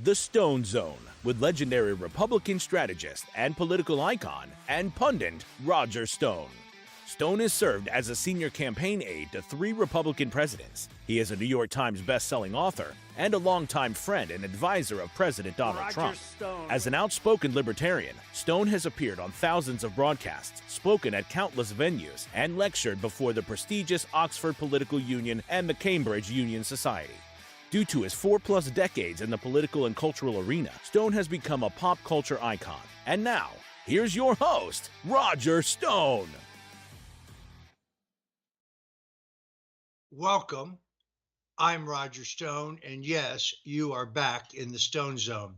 The StoneZONE with legendary Republican strategist and political icon and pundit Roger Stone. Stone has served as a senior campaign aide to 3 Republican presidents. He is a New York Times best-selling author and a longtime friend and advisor of President Donald Trump. As an outspoken libertarian, Stone has appeared on thousands of broadcasts, spoken at countless venues, and lectured before the prestigious Oxford Political Union and the Cambridge Union Society. Due to his 4+ decades in the political and cultural arena, Stone has become a pop culture icon. And now, here's your host, Roger Stone. Welcome. I'm Roger Stone, and yes, you are back in the Stone Zone.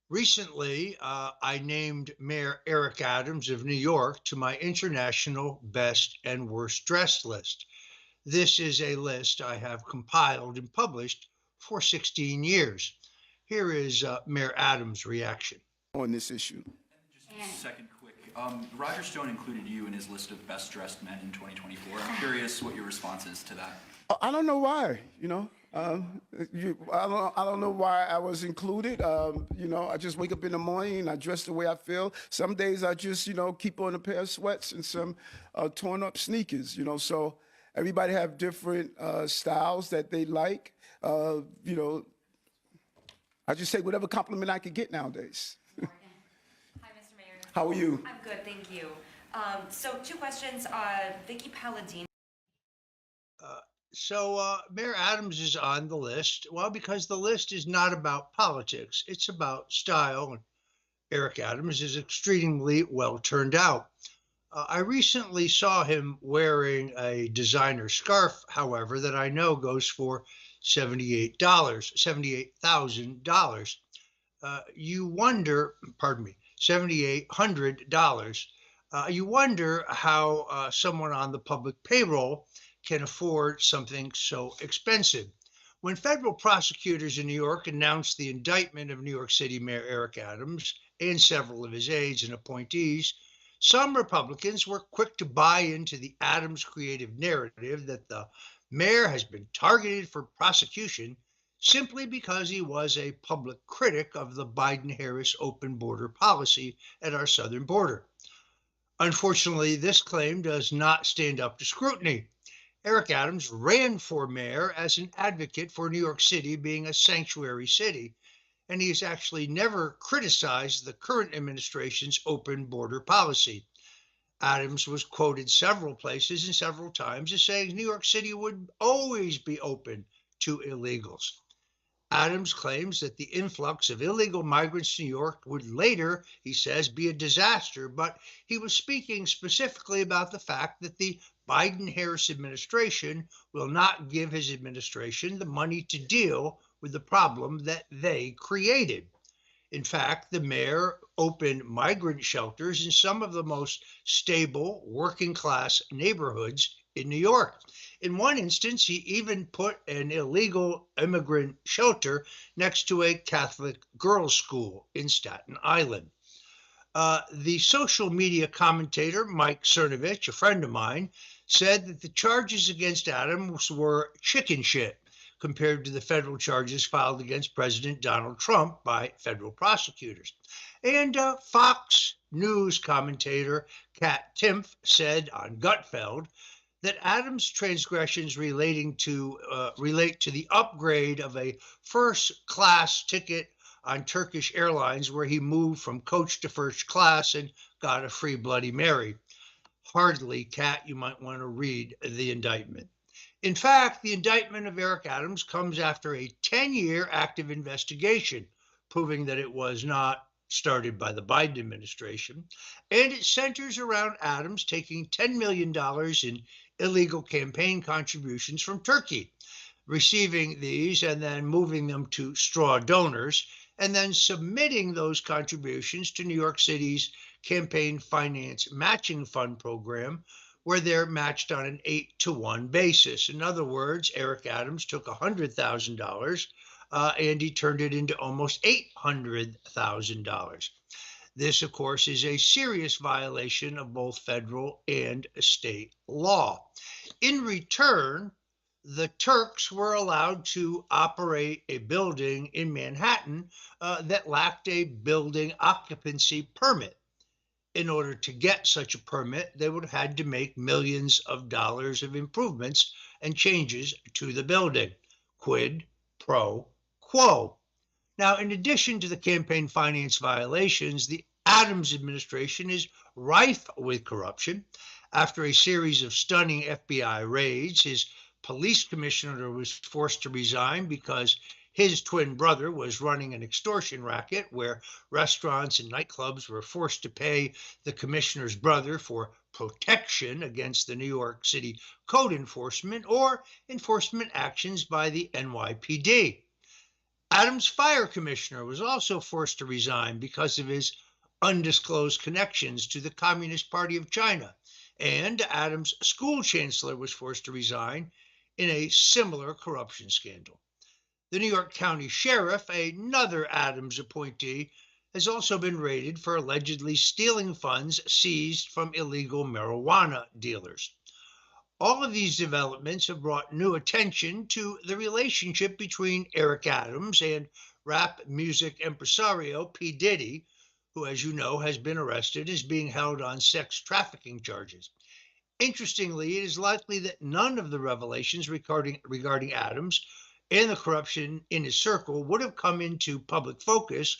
Recently, I named Mayor Eric Adams of New York to my international best and worst dressed list. This is a list I have compiled and published for 16 years. Here is Mayor Adams' reaction on this issue. Just a second quick. Roger Stone included you in his list of best dressed men in 2024. I'm curious what your response is to that. I don't know why, I don't know why I was included. I just wake up in the morning and I dress the way I feel. Some days I just, keep on a pair of sweats and some torn up sneakers, so everybody have different styles that they like. I just say whatever compliment I could get nowadays. Hi, Mr. Mayor. How are you? I'm good, thank you. So 2 questions. Vicky Palladino. Mayor Adams is on the list. Well, because the list is not about politics, it's about style. And Eric Adams is extremely well turned out. I recently saw him wearing a designer scarf, however, that I know goes for $78,000. You wonder, $7,800. You wonder how someone on the public payroll can afford something so expensive. When federal prosecutors in New York announced the indictment of New York City Mayor Eric Adams and several of his aides and appointees, some Republicans were quick to buy into the Adams creative narrative that the mayor has been targeted for prosecution simply because he was a public critic of the Biden-Harris open border policy at our southern border. Unfortunately, this claim does not stand up to scrutiny. Eric Adams ran for mayor as an advocate for New York City being a sanctuary city, and he has actually never criticized the current administration's open border policy. Adams was quoted several places and several times as saying New York City would always be open to illegals. Adams claims that the influx of illegal migrants to New York would later, he says, be a disaster, but he was speaking specifically about the fact that the Biden-Harris administration will not give his administration the money to deal with the problem that they created. In fact, the mayor opened migrant shelters in some of the most stable working-class neighborhoods in New York. In one instance, he even put an illegal immigrant shelter next to a Catholic girls' school in Staten Island. The social media commentator, Mike Cernovich, a friend of mine, said that the charges against Adams were chicken shit compared to the federal charges filed against President Donald Trump by federal prosecutors. And Fox News commentator Kat Timpf said on Gutfeld that Adams' transgressions relate to the upgrade of a first-class ticket on Turkish Airlines, where he moved from coach to first class and got a free Bloody Mary. Hardly, Kat, you might want to read the indictment. In fact, the indictment of Eric Adams comes after a 10-year active investigation, proving that it was not started by the Biden administration, and it centers around Adams taking $10 million in illegal campaign contributions from Turkey, receiving these and then moving them to straw donors, and then submitting those contributions to New York City's Campaign Finance Matching Fund program, where they're matched on an 8-to-1 basis. In other words, Eric Adams took $100,000 and he turned it into almost $800,000. This, of course, is a serious violation of both federal and state law. In return, The Turks were allowed to operate a building in Manhattan that lacked a building occupancy permit. In order to get such a permit, they would have had to make millions of dollars of improvements and changes to the building. Quid pro quo. Now, in addition to the campaign finance violations, the Adams administration is rife with corruption. After a series of stunning FBI raids, his police commissioner was forced to resign because his twin brother was running an extortion racket where restaurants and nightclubs were forced to pay the commissioner's brother for protection against the New York City code enforcement or enforcement actions by the NYPD. Adams' fire commissioner was also forced to resign because of his undisclosed connections to the Communist Party of China. And Adams' school chancellor was forced to resign in a similar corruption scandal. The New York County Sheriff, another Adams appointee, has also been raided for allegedly stealing funds seized from illegal marijuana dealers. All of these developments have brought new attention to the relationship between Eric Adams and rap music impresario P. Diddy, who, as you know, has been arrested, is being held on sex trafficking charges. Interestingly, it is likely that none of the revelations regarding Adams and the corruption in his circle would have come into public focus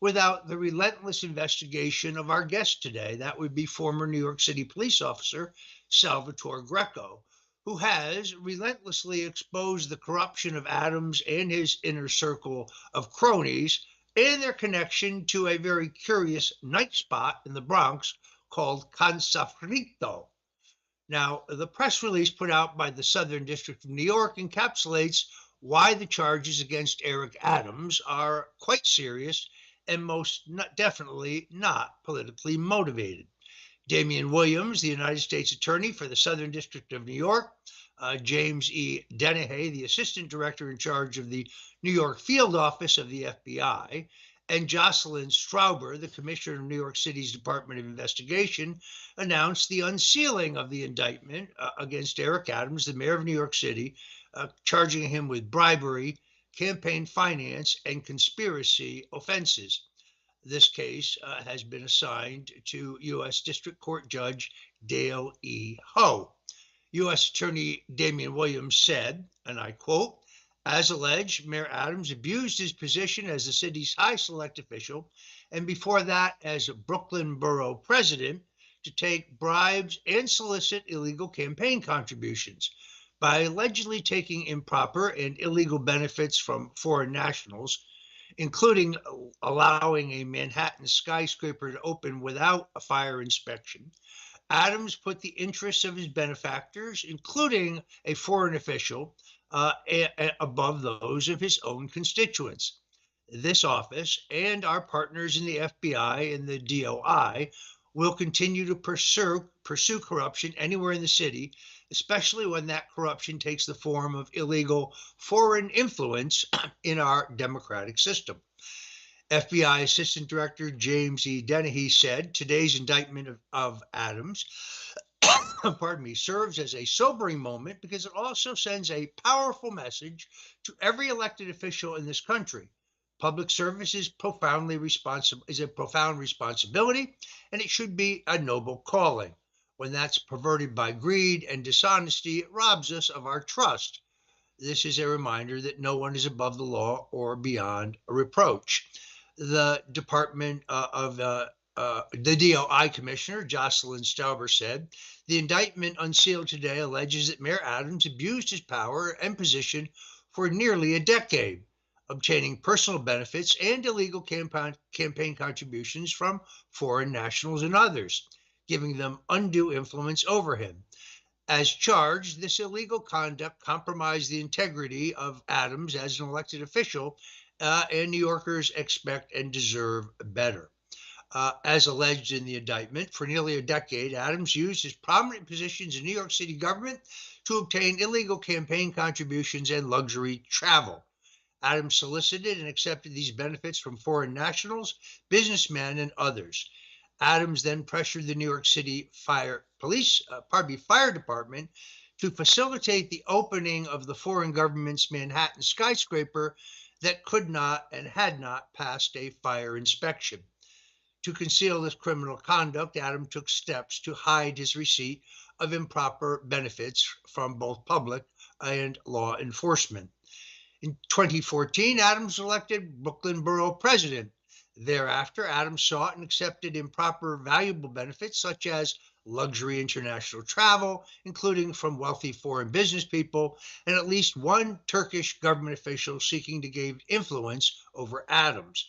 without the relentless investigation of our guest today. That would be former New York City police officer Sal Greco, who has relentlessly exposed the corruption of Adams and his inner circle of cronies and their connection to a very curious night spot in the Bronx called Cansafrito. Now, the press release put out by the Southern District of New York encapsulates why the charges against Eric Adams are quite serious and definitely not politically motivated. Damian Williams, the United States Attorney for the Southern District of New York, James E. Dennehy, the Assistant Director in charge of the New York Field Office of the FBI, and Jocelyn Strouber, the Commissioner of New York City's Department of Investigation, announced the unsealing of the indictment against Eric Adams, the mayor of New York City, charging him with bribery, campaign finance, and conspiracy offenses. This case has been assigned to U.S. District Court Judge Dale E. Ho. U.S. Attorney Damian Williams said, and I quote, "As alleged, Mayor Adams abused his position as the city's high select official, and before that as a Brooklyn Borough president, to take bribes and solicit illegal campaign contributions. By allegedly taking improper and illegal benefits from foreign nationals, including allowing a Manhattan skyscraper to open without a fire inspection, Adams put the interests of his benefactors, including a foreign official, above those of his own constituents. This office and our partners in the FBI and the DOI will continue to pursue corruption anywhere in the city, especially when that corruption takes the form of illegal foreign influence in our democratic system." FBI Assistant Director James E. Dennehy said today's indictment of Adams pardon me, serves as a sobering moment because it also sends a powerful message to every elected official in this country. Public service is a profound responsibility, and it should be a noble calling. When that's perverted by greed and dishonesty, it robs us of our trust. This is a reminder that no one is above the law or beyond a reproach. The the DOI Commissioner, Jocelyn Strouber, said, "The indictment unsealed today alleges that Mayor Adams abused his power and position for nearly a decade, obtaining personal benefits and illegal campaign contributions from foreign nationals and others, giving them undue influence over him. As charged, this illegal conduct compromised the integrity of Adams as an elected official, and New Yorkers expect and deserve better." As alleged in the indictment, for nearly a decade, Adams used his prominent positions in New York City government to obtain illegal campaign contributions and luxury travel. Adams solicited and accepted these benefits from foreign nationals, businessmen, and others. Adams then pressured the New York City Fire Department to facilitate the opening of the foreign government's Manhattan skyscraper that could not and had not passed a fire inspection. To conceal this criminal conduct, Adams took steps to hide his receipt of improper benefits from both public and law enforcement. In 2014, Adams was elected Brooklyn Borough President. Thereafter, Adams sought and accepted improper valuable benefits such as luxury international travel, including from wealthy foreign business people, and at least one Turkish government official seeking to gain influence over Adams.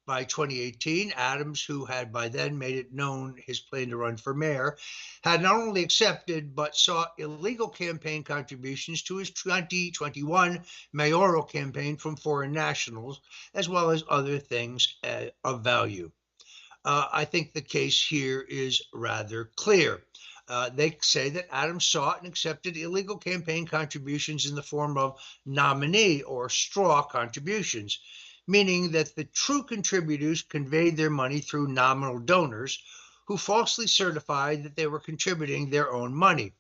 By 2018, Adams, who had by then made it known his plan to run for mayor, had not only accepted but sought illegal campaign contributions to his 2021 mayoral campaign from foreign nationals, as well as other things of value. I think the case here is rather clear. They say that Adams sought and accepted illegal campaign contributions in the form of nominee or straw contributions, meaning that the true contributors conveyed their money through nominal donors who falsely certified that they were contributing their own money.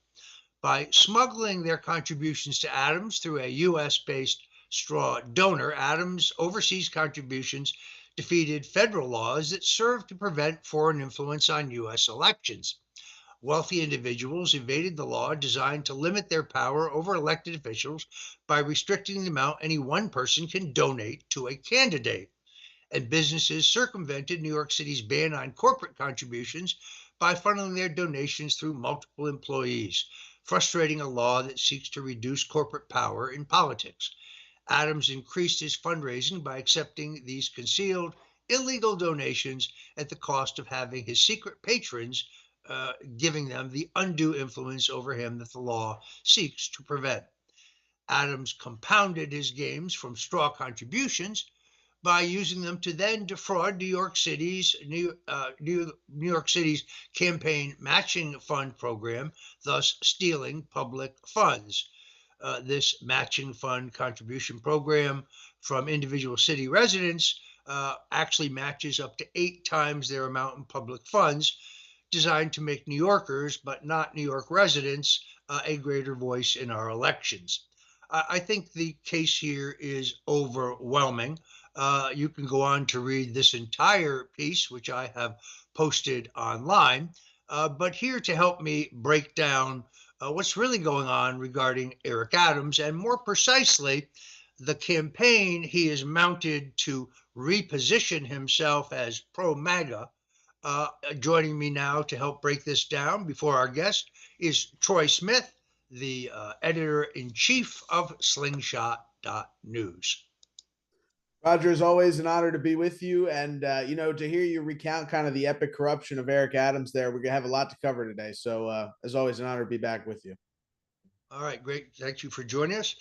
By smuggling their contributions to Adams through a US-based straw donor, Adams' overseas contributions defeated federal laws that serve to prevent foreign influence on US elections. Wealthy individuals evaded the law designed to limit their power over elected officials by restricting the amount any one person can donate to a candidate. And businesses circumvented New York City's ban on corporate contributions by funneling their donations through multiple employees, frustrating a law that seeks to reduce corporate power in politics. Adams increased his fundraising by accepting these concealed, illegal donations at the cost of having his secret patrons giving them the undue influence over him that the law seeks to prevent. Adams compounded his gains from straw contributions by using them to then defraud New York City's campaign matching fund program, thus stealing public funds. This matching fund contribution program from individual city residents actually matches up to 8 times their amount in public funds, designed to make New Yorkers, but not New York residents, a greater voice in our elections. I think the case here is overwhelming. You can go on to read this entire piece, which I have posted online. But here to help me break down what's really going on regarding Eric Adams, and more precisely, the campaign he has mounted to reposition himself as pro-MAGA. Joining me now to help break this down before our guest is Troy Smith, the editor-in-chief of Slingshot.news. Roger, it's always an honor to be with you. And, to hear you recount kind of the epic corruption of Eric Adams there, we're going to have a lot to cover today. So, as always, an honor to be back with you. All right, great. Thank you for joining us.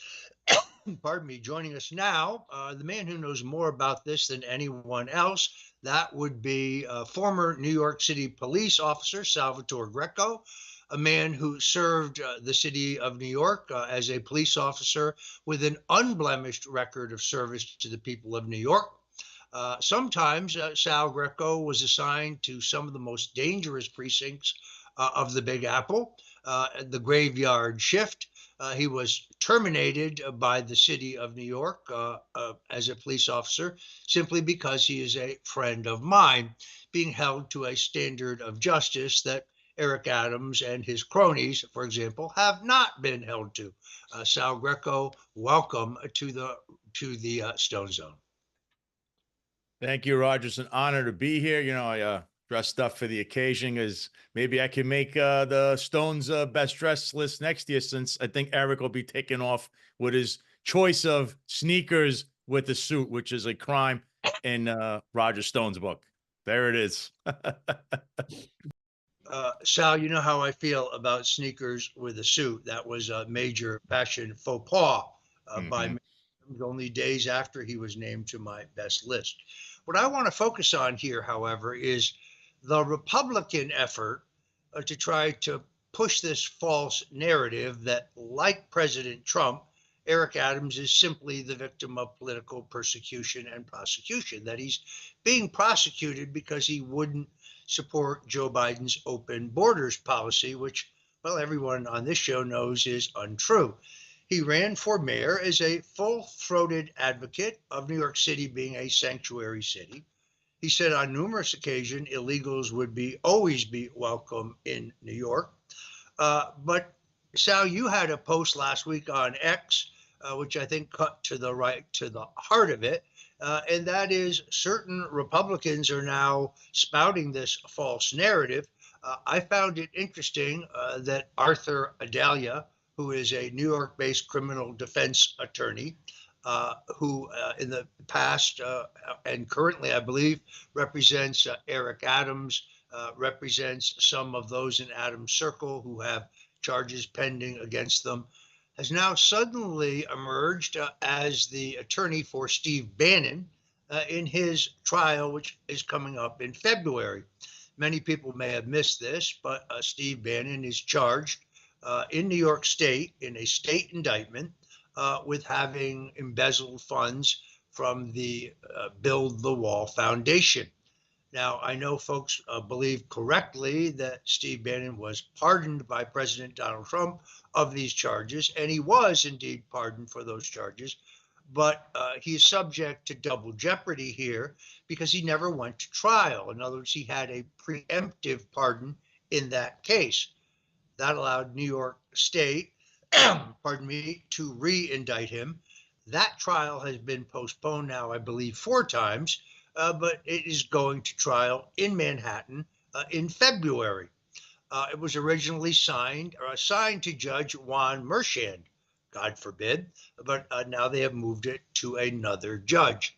Pardon me, joining us now, the man who knows more about this than anyone else. That would be former New York City police officer Sal Greco, a man who served the city of New York as a police officer with an unblemished record of service to the people of New York. Sometimes Sal Greco was assigned to some of the most dangerous precincts of the Big Apple, the graveyard shift. He was terminated by the city of New York as a police officer simply because he is a friend of mine, being held to a standard of justice that Eric Adams and his cronies, for example, have not been held to. Sal Greco, welcome to the Stone Zone. Thank you, Roger. It's an honor to be here. I dressed up for the occasion as maybe I can make the Stone's best dressed list next year, since I think Eric will be taking off with his choice of sneakers with the suit, which is a crime in Roger Stone's book. There it is. Sal, you know how I feel about sneakers with a suit. That was a major fashion faux pas by me only days after he was named to my best list. What I want to focus on here, however, is the Republican effort to try to push this false narrative that, like President Trump, Eric Adams is simply the victim of political persecution and prosecution, that he's being prosecuted because he wouldn't support Joe Biden's open borders policy, which well, everyone on this show knows is untrue. He ran for mayor as a full-throated advocate of New York City being a sanctuary city. He said on numerous occasions illegals would always be welcome in New York. But Sal, you had a post last week on X, which I think cut to the heart of it, and that is certain Republicans are now spouting this false narrative. I found it interesting that Arthur Adalia, who is a New York-based criminal defense attorney, who in the past and currently, I believe, represents Eric Adams, represents some of those in Adams' circle who have charges pending against them, has now suddenly emerged as the attorney for Steve Bannon in his trial, which is coming up in February. Many people may have missed this, but Steve Bannon is charged in New York State in a state indictment with having embezzled funds from the Build the Wall Foundation. Now, I know folks believe correctly that Steve Bannon was pardoned by President Donald Trump of these charges, and he was indeed pardoned for those charges, but he is subject to double jeopardy here because he never went to trial. In other words, he had a preemptive pardon in that case. That allowed New York State, pardon me, to re-indict him. That trial has been postponed now, I believe, 4 times, but it is going to trial in Manhattan in February. It was originally assigned to Judge Juan Mershand, God forbid, but now they have moved it to another judge.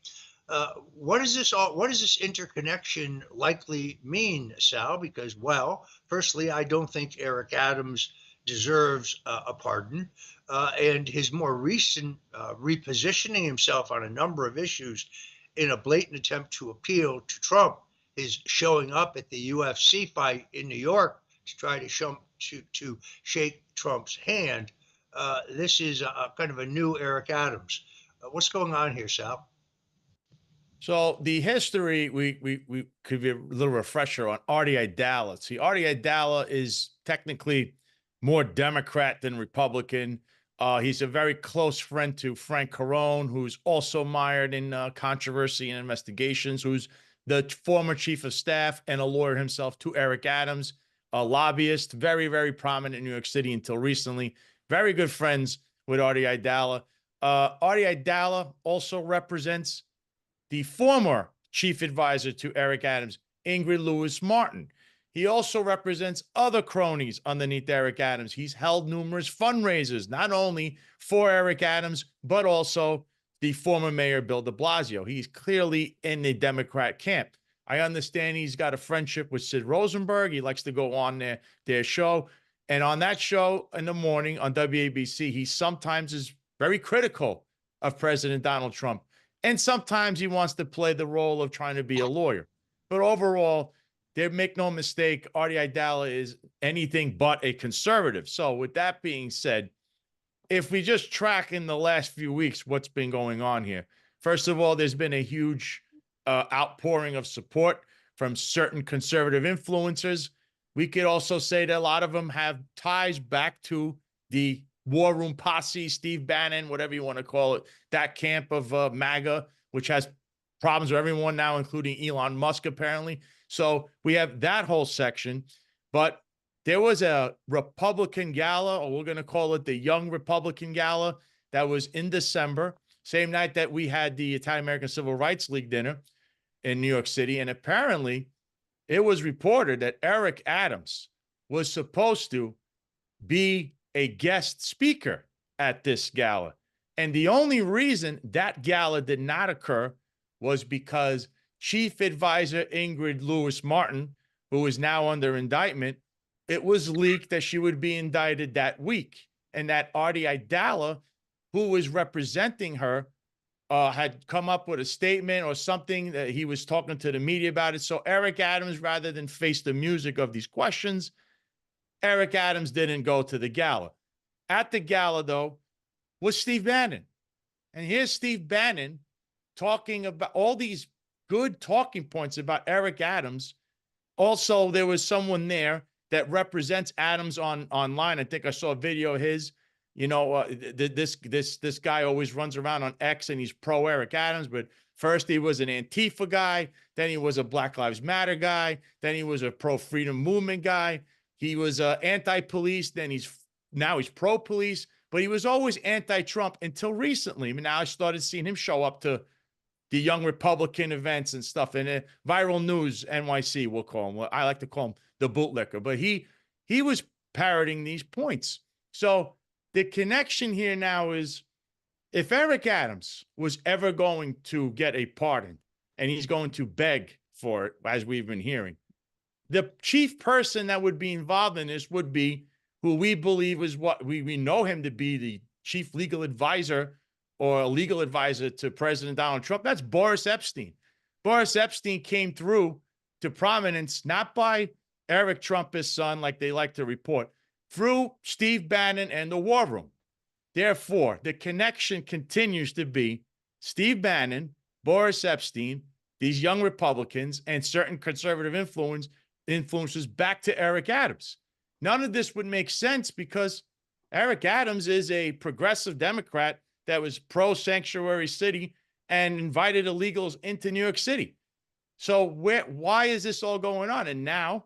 What does this interconnection likely mean, Sal? Because, well, firstly, I don't think Eric Adams deserves a pardon, and his more recent repositioning himself on a number of issues in a blatant attempt to appeal to Trump, his showing up at the UFC fight in New York to try to shake Trump's hand. This is a kind of a new Eric Adams. What's going on here, Sal? So the history, we could be a little refresher on Artie Idala. See, Artie Idala is technically more Democrat than Republican. He's a very close friend to Frank Carone, who's also mired in controversy and investigations, who's the former chief of staff and a lawyer himself to Eric Adams, a lobbyist, very, very prominent in New York City until recently. Very good friends with Artie Idala. Artie Idala also represents the former chief advisor to Eric Adams, Ingrid Lewis Martin. He also represents other cronies underneath Eric Adams. He's held numerous fundraisers, not only for Eric Adams, but also the former mayor, Bill de Blasio. He's clearly in the Democrat camp. I understand he's got a friendship with Sid Rosenberg. He likes to go on their show. And on that show in the morning on WABC, he sometimes is very critical of President Donald Trump. And sometimes he wants to play the role of trying to be a lawyer. But overall, make no mistake, Artie Idala is anything but a conservative. So with that being said, if we just track in the last few weeks what's been going on here, first of all, there's been a huge outpouring of support from certain conservative influencers. We could also say that a lot of them have ties back to the War Room Posse, Steve Bannon, whatever you want to call it, that camp of MAGA, which has problems with everyone now, including Elon Musk, apparently. So we have that whole section. But there was a Republican gala, or we're going to call it the Young Republican Gala, that was in December, same night that we had the Italian American Civil Rights League dinner in New York City. And apparently it was reported that Eric Adams was supposed to be a guest speaker at this gala. And the only reason that gala did not occur was because Chief Advisor Ingrid Lewis Martin, who is now under indictment, it was leaked that she would be indicted that week. And that Artie Idala, who was representing her, had come up with a statement or something that he was talking to the media about it. So Eric Adams, rather than face the music of these questions, Eric Adams didn't go to the gala. At the gala, though, was Steve Bannon. And here's Steve Bannon talking about all these good talking points about Eric Adams. Also, there was someone there that represents Adams online. I think I saw a video of his. You know, this guy always runs around on X and he's pro Eric Adams, but first he was an Antifa guy, then he was a Black Lives Matter guy, then he was a pro freedom movement guy. He was anti-police, then now he's pro-police, but he was always anti-Trump until recently. I mean, now I started seeing him show up to the young Republican events and stuff, and viral news, NYC, we'll call him. Well, I like to call him the bootlicker, but he was parroting these points. So the connection here now is, if Eric Adams was ever going to get a pardon, and he's going to beg for it, as we've been hearing, the chief person that would be involved in this would be who we believe is what we know him to be, the chief legal advisor or a legal advisor to President Donald Trump. That's Boris Epstein. Boris Epstein came through to prominence, not by Eric Trump, his son, like they like to report, through Steve Bannon and the War Room. Therefore, the connection continues to be Steve Bannon, Boris Epstein, these young Republicans, and certain conservative influences back to Eric Adams. None of this would make sense because Eric Adams is a progressive Democrat that was pro-sanctuary city and invited illegals into New York City. So why is this all going on? And now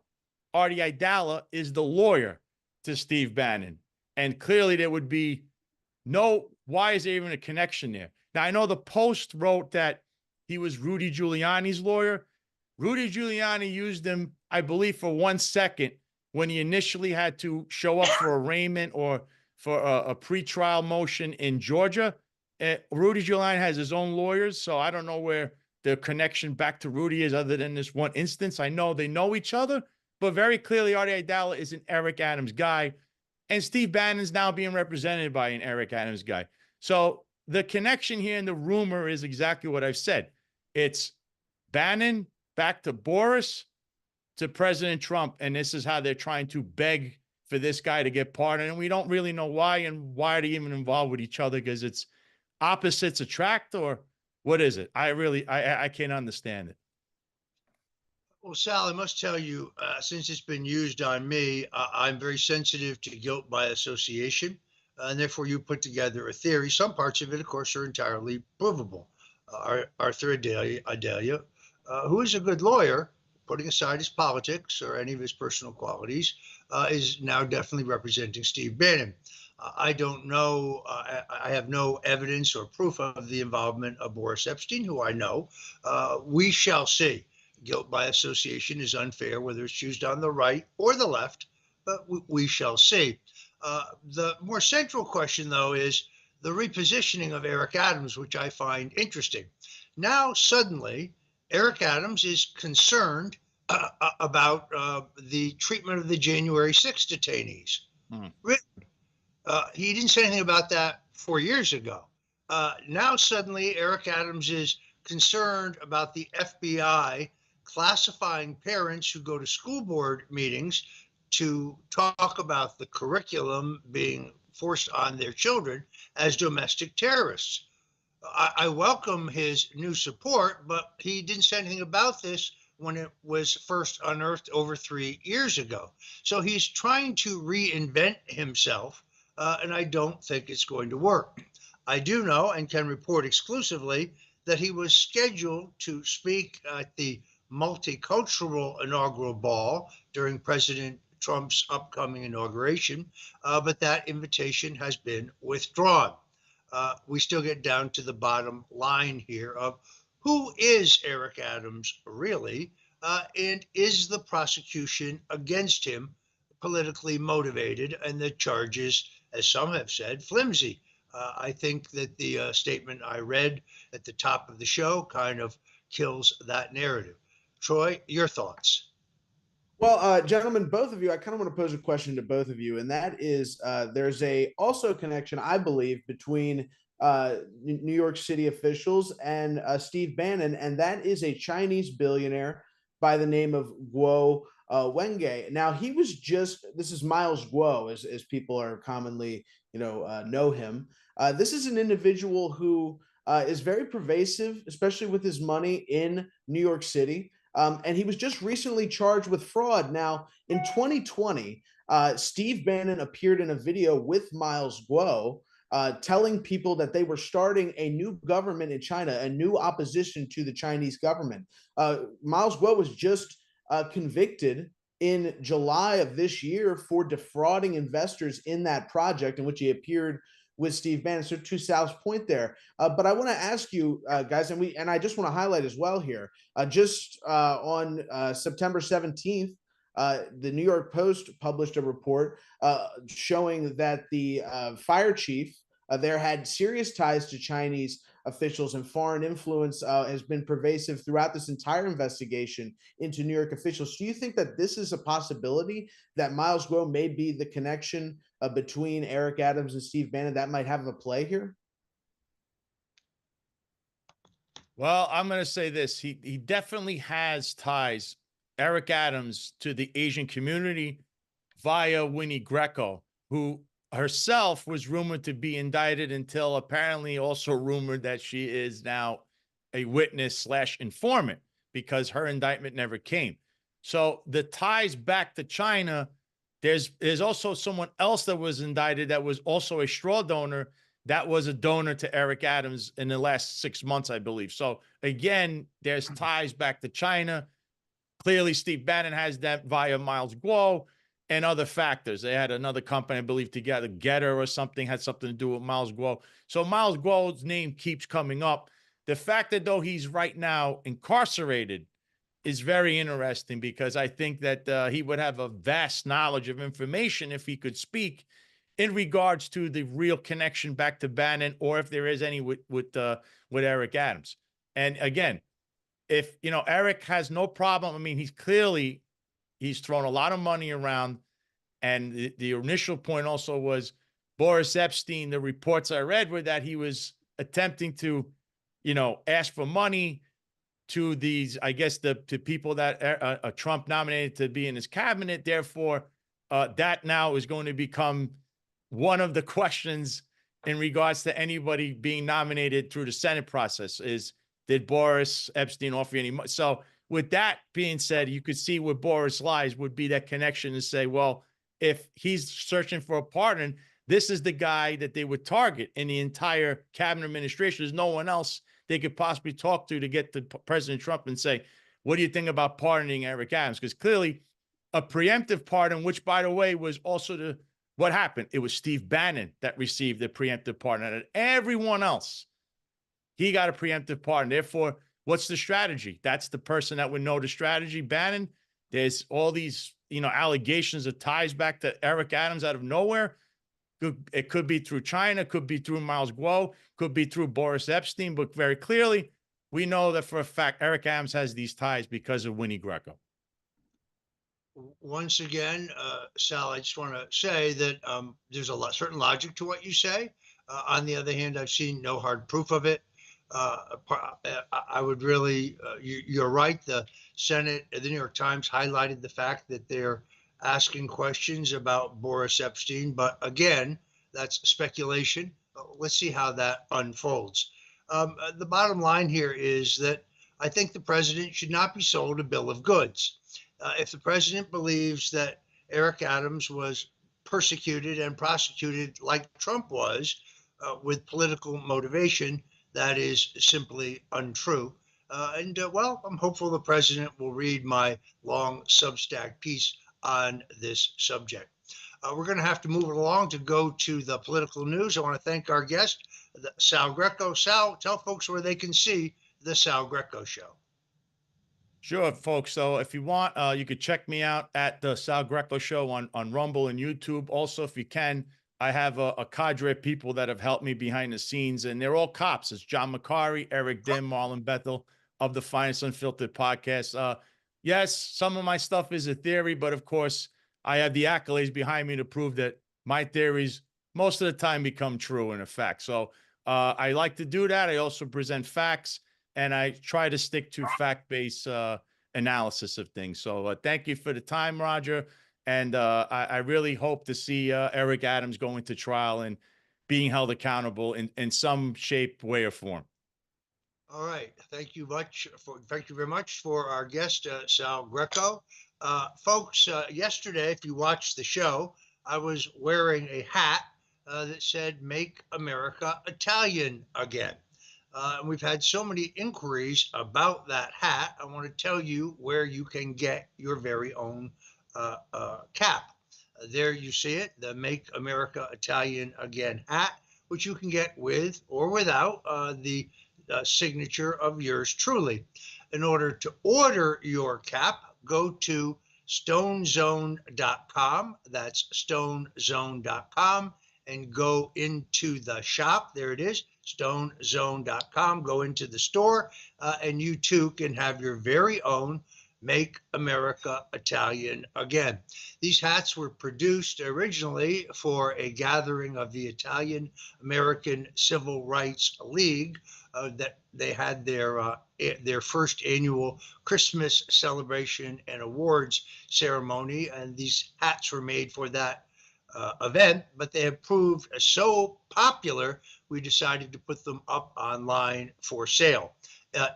Artie Aidala is the lawyer to Steve Bannon. And clearly there would be why is there even a connection there? Now, I know the Post wrote that he was Rudy Giuliani's lawyer. Rudy Giuliani used him, I believe, for 1 second when he initially had to show up for arraignment or for a pretrial motion in Georgia. Rudy Giuliani has his own lawyers, so I don't know where the connection back to Rudy is other than this one instance. I know they know each other, but very clearly Artie Aidala is an Eric Adams guy, and Steve Bannon's now being represented by an Eric Adams guy. So the connection here and the rumor is exactly what I've said. It's Bannon back to Boris to President Trump, and this is how they're trying to beg for this guy to get pardoned. And we don't really know why, and why are they even involved with each other, because it's opposites attract, or what is it? I can't understand it. Well, Sal, I must tell you, since it's been used on me, I'm very sensitive to guilt by association, and therefore you put together a theory. Some parts of it, of course, are entirely provable. Arthur Aidala, who is a good lawyer, putting aside his politics or any of his personal qualities, is now definitely representing Steve Bannon. I don't know, I have no evidence or proof of the involvement of Boris Epstein, who I know. We shall see. Guilt by association is unfair, whether it's used on the right or the left, but we shall see. The more central question, though, is the repositioning of Eric Adams, which I find interesting. Now, suddenly, Eric Adams is concerned about the treatment of the January 6th detainees. He didn't say anything about that 4 years ago. Now, suddenly, Eric Adams is concerned about the FBI classifying parents who go to school board meetings to talk about the curriculum being forced on their children as domestic terrorists. I welcome his new support, but he didn't say anything about this when it was first unearthed over 3 years ago. So he's trying to reinvent himself, and I don't think it's going to work. I do know and can report exclusively that he was scheduled to speak at the multicultural inaugural ball during President Trump's upcoming inauguration, but that invitation has been withdrawn. We still get down to the bottom line here of who is Eric Adams really, and is the prosecution against him politically motivated and the charges, as some have said, flimsy. I think that the statement I read at the top of the show kind of kills that narrative. Troy, your thoughts? Well, gentlemen, both of you, I kind of want to pose a question to both of you, and that is there's also a connection, I believe, between New York City officials and Steve Bannon, and that is a Chinese billionaire by the name of Guo Wenge. Now, he was this is Miles Guo, as people are commonly, know him. This is an individual who is very pervasive, especially with his money in New York City. and he was just recently charged with fraud. Now, in 2020, Steve Bannon appeared in a video with Miles Guo, telling people that they were starting a new government in China, a new opposition to the Chinese government. Miles Guo was just convicted in July of this year for defrauding investors in that project in which he appeared with Steve Bannon. So to Sal's point there, but I want to ask you guys, and I just want to highlight as well here, just on September 17th, the New York Post published a report showing that the fire chief there had serious ties to Chinese officials, and foreign influence has been pervasive throughout this entire investigation into New York officials. Do you think that this is a possibility, that Miles Guo may be the connection between Eric Adams and Steve Bannon that might have a play here? Well, I'm going to say this. He definitely has ties, Eric Adams, to the Asian community via Winnie Greco, who herself was rumored to be indicted until apparently also rumored that she is now a witness / informant, because her indictment never came. So the ties back to China, there's also someone else that was indicted that was also a straw donor, that was a donor to Eric Adams in the last 6 months, I believe. So again, there's ties back to China. Clearly, Steve Bannon has that via Miles Guo and other factors. They had another company, I believe, together, Getter or something, had something to do with Miles Guo. So Miles Guo's name keeps coming up. The fact that, though, he's right now incarcerated is very interesting, because I think that he would have a vast knowledge of information if he could speak in regards to the real connection back to Bannon, or if there is any with Eric Adams. And again, if, Eric has no problem. I mean, he's thrown a lot of money around. And the initial point also was Boris Epstein. The reports I read were that he was attempting to, ask for money to these, I guess, to people that Trump nominated to be in his cabinet. Therefore, that now is going to become one of the questions in regards to anybody being nominated through the Senate process is, did Boris Epstein offer any money? So with that being said, you could see where Boris lies would be that connection to say, well, if he's searching for a pardon, this is the guy that they would target in the entire cabinet administration. There's no one else they could possibly talk to get to President Trump and say, what do you think about pardoning Eric Adams? Because clearly a preemptive pardon, which, by the way, was also what happened. It was Steve Bannon that received the preemptive pardon, and everyone else, he got a preemptive pardon. Therefore, what's the strategy? That's the person that would know the strategy. Bannon, there's all these, allegations of ties back to Eric Adams out of nowhere. It could be through China, could be through Miles Guo, could be through Boris Epstein, but very clearly, we know that for a fact Eric Adams has these ties because of Winnie Greco. Once again, Sal, I just want to say that there's a certain logic to what you say. On the other hand, I've seen no hard proof of it. I would really, you're right. The Senate, the New York Times highlighted the fact that they're asking questions about Boris Epstein. But again, that's speculation. Let's see how that unfolds. The bottom line here is that I think the president should not be sold a bill of goods. If the president believes that Eric Adams was persecuted and prosecuted like Trump was with political motivation, that is simply untrue. Well, I'm hopeful the president will read my long Substack piece on this subject. We're going to have to move it along to go to the political news. I want to thank our guest, Sal Greco. Sal, tell folks where they can see the Sal Greco Show. Sure, folks. So if you want, you could check me out at the Sal Greco Show on Rumble and YouTube. Also, if you can, I have a cadre of people that have helped me behind the scenes, and they're all cops. It's John McCary, Eric Dim, Marlon Bethel of the Finest Unfiltered podcast. Yes, some of my stuff is a theory, but of course, I have the accolades behind me to prove that my theories most of the time become true in effect. So I like to do that. I also present facts, and I try to stick to fact-based analysis of things. So thank you for the time, Roger. And I really hope to see Eric Adams going to trial and being held accountable in some shape, way, or form. All right. Thank you very much for our guest, Sal Greco. Folks, yesterday, if you watched the show, I was wearing a hat that said "Make America Italian Again." And we've had so many inquiries about that hat. I want to tell you where you can get your very own cap. There you see it, the "Make America Italian Again" hat, which you can get with or without the signature of yours truly. In order to order your cap, go to stonezone.com. That's stonezone.com and go into the shop. There it is, stonezone.com. Go into the store, and you too can have your very own Make America Italian Again. These hats were produced originally for a gathering of the Italian American Civil Rights League that they had their first annual Christmas celebration and awards ceremony, and these hats were made for that event. But they have proved so popular, we decided to put them up online for sale.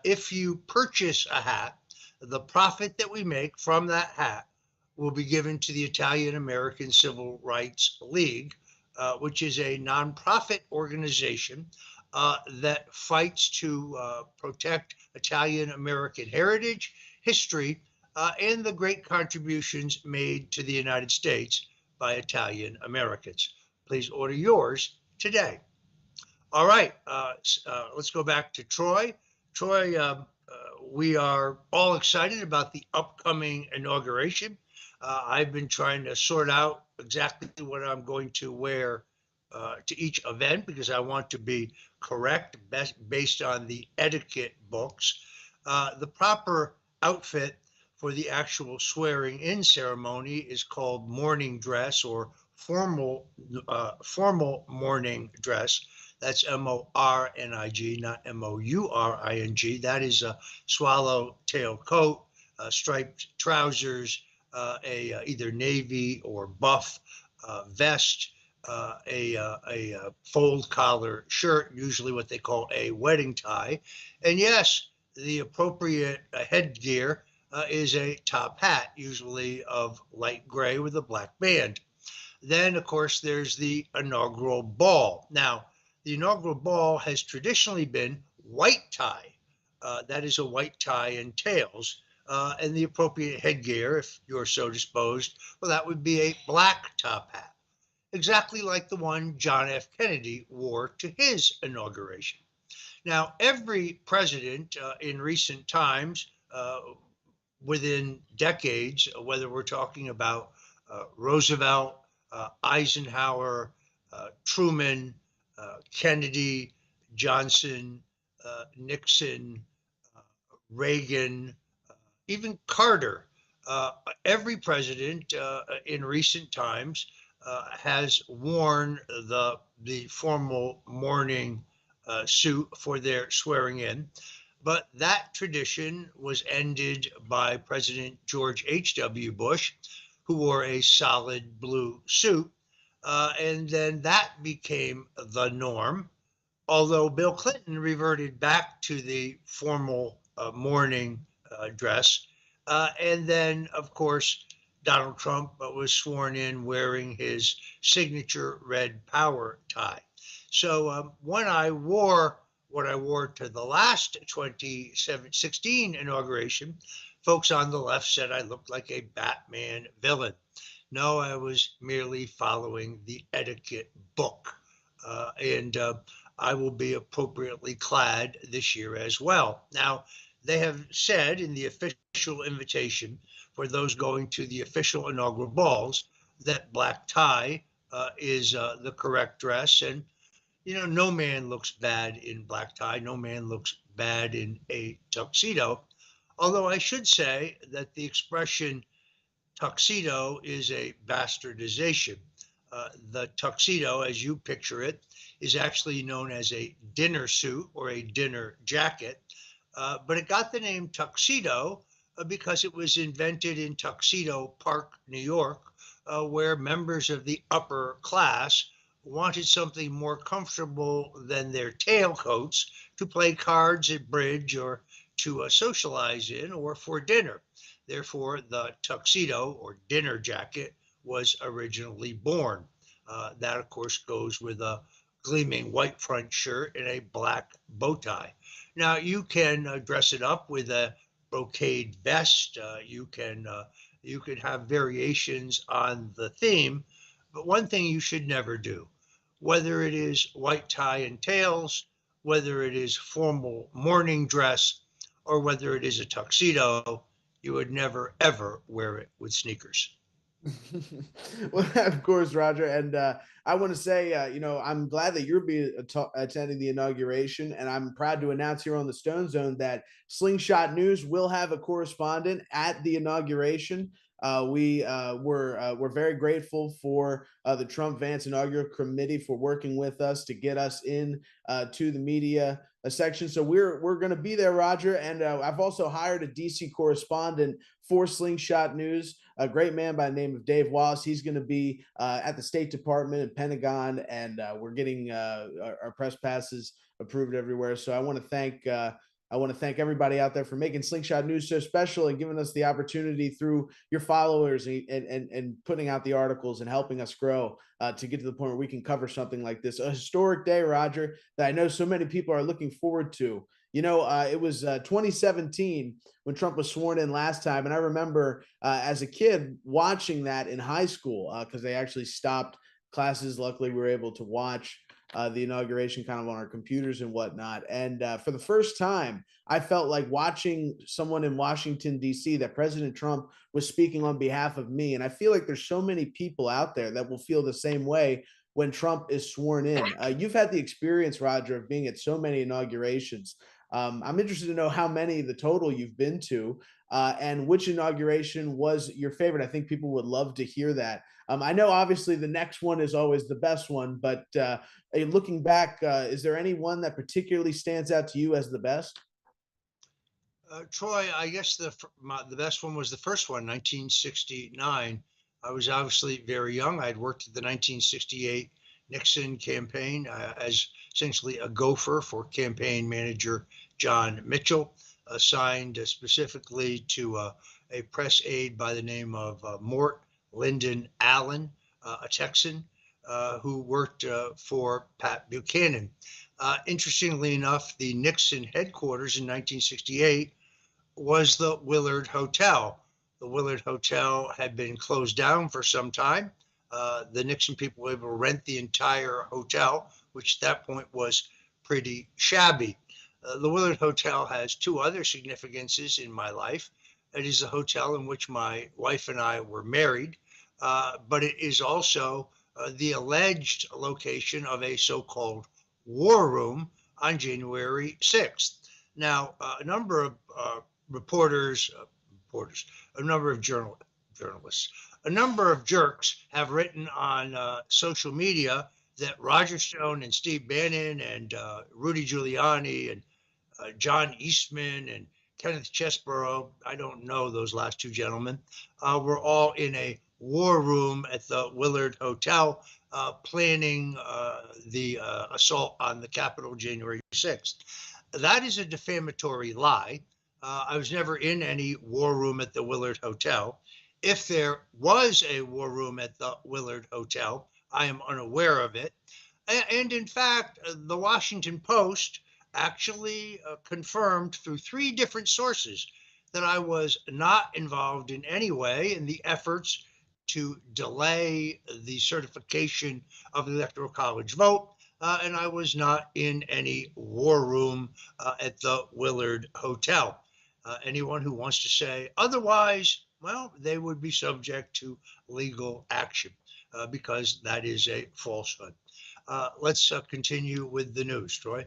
If you purchase a hat, the profit that we make from that hat will be given to the Italian American Civil Rights League, which is a nonprofit organization that fights to protect Italian American heritage, history, and the great contributions made to the United States by Italian Americans. Please order yours today. All right, let's go back to Troy. Troy, we are all excited about the upcoming inauguration. I've been trying to sort out exactly what I'm going to wear to each event because I want to be correct based on the etiquette books. The proper outfit for the actual swearing in ceremony is called morning dress or formal morning dress. That's MORNIG, not MOURING. That is a swallowtail coat, striped trousers, either navy or buff vest, a fold collar shirt, usually what they call a wedding tie. And yes, the appropriate headgear is a top hat, usually of light gray with a black band. Then, of course, there's the inaugural ball. Now, the inaugural ball has traditionally been white tie. That is a white tie and tails. And the appropriate headgear, if you're so disposed, well, that would be a black top hat, exactly like the one John F. Kennedy wore to his inauguration. Now, every president in recent times, within decades, whether we're talking about Roosevelt, Eisenhower, Truman, Kennedy, Johnson, Nixon, Reagan, even Carter. Every president in recent times has worn the formal morning suit for their swearing in. But that tradition was ended by President George H.W. Bush, who wore a solid blue suit. And then that became the norm, although Bill Clinton reverted back to the formal morning dress. And then, of course, Donald Trump was sworn in wearing his signature red power tie. So when I wore what I wore to the last 2016 inauguration, folks on the left said I looked like a Batman villain. No, I was merely following the etiquette book. And I will be appropriately clad this year as well. Now, they have said in the official invitation for those going to the official inaugural balls that black tie is the correct dress. And, you know, no man looks bad in black tie. No man looks bad in a tuxedo. Although I should say that the expression tuxedo is a bastardization. The tuxedo, as you picture it, is actually known as a dinner suit or a dinner jacket. But it got the name tuxedo because it was invented in Tuxedo Park, New York, where members of the upper class wanted something more comfortable than their tailcoats to play cards at bridge or to socialize in or for dinner. Therefore, the tuxedo or dinner jacket was originally born. That, of course, goes with a gleaming white front shirt and a black bow tie. Now, you can dress it up with a brocade vest. You can have variations on the theme, but one thing you should never do, whether it is white tie and tails, whether it is formal morning dress, or whether it is a tuxedo, you would never ever wear it with sneakers. Well, of course, Roger. And I want to say, I'm glad that you're attending the inauguration. And I'm proud to announce here on the Stone Zone that Slingshot News will have a correspondent at the inauguration. We're very grateful for the Trump Vance Inaugural Committee for working with us to get us in to the media section. So we're going to be there, Roger. And I've also hired a DC correspondent for Slingshot News, a great man by the name of Dave Wallace. He's going to be at the State Department and Pentagon, and we're getting our press passes approved everywhere. So I want to thank everybody out there for making Slingshot News so special and giving us the opportunity through your followers and putting out the articles and helping us grow to get to the point where we can cover something like this. A historic day, Roger, that I know so many people are looking forward to. It was 2017 when Trump was sworn in last time. And I remember as a kid watching that in high school because they actually stopped classes. Luckily, we were able to watch the inauguration kind of on our computers and whatnot. And for the first time, I felt like watching someone in Washington, D.C., that President Trump was speaking on behalf of me. And I feel like there's so many people out there that will feel the same way when Trump is sworn in. You've had the experience, Roger, of being at so many inaugurations. I'm interested to know how many the total you've been to and which inauguration was your favorite. I think people would love to hear that. I know obviously the next one is always the best one, but looking back, is there any one that particularly stands out to you as the best? Troy, I guess the best one was the first one, 1969. I was obviously very young. I had worked at the 1968 Nixon campaign as essentially a gopher for campaign manager John Mitchell, assigned specifically to a press aide by the name of Mort Lyndon Allen, a Texan who worked for Pat Buchanan. Interestingly enough, the Nixon headquarters in 1968 was the Willard Hotel. The Willard Hotel had been closed down for some time. The Nixon people were able to rent the entire hotel, which at that point was pretty shabby. The Willard Hotel has two other significances in my life. It is the hotel in which my wife and I were married, but it is also the alleged location of a so-called war room on January 6th. Now, a number of reporters, a number of journalists, a number of jerks have written on social media that Roger Stone and Steve Bannon and Rudy Giuliani and John Eastman and Kenneth Chesborough, I don't know those last two gentlemen, were all in a war room at the Willard Hotel planning the assault on the Capitol January 6th. That is a defamatory lie. I was never in any war room at the Willard Hotel. If there was a war room at the Willard Hotel, I am unaware of it. And in fact, the Washington Post actually confirmed through three different sources that I was not involved in any way in the efforts to delay the certification of the Electoral College vote, and I was not in any war room at the Willard Hotel. Anyone who wants to say otherwise, well, they would be subject to legal action because that is a falsehood. Let's continue with the news, Troy.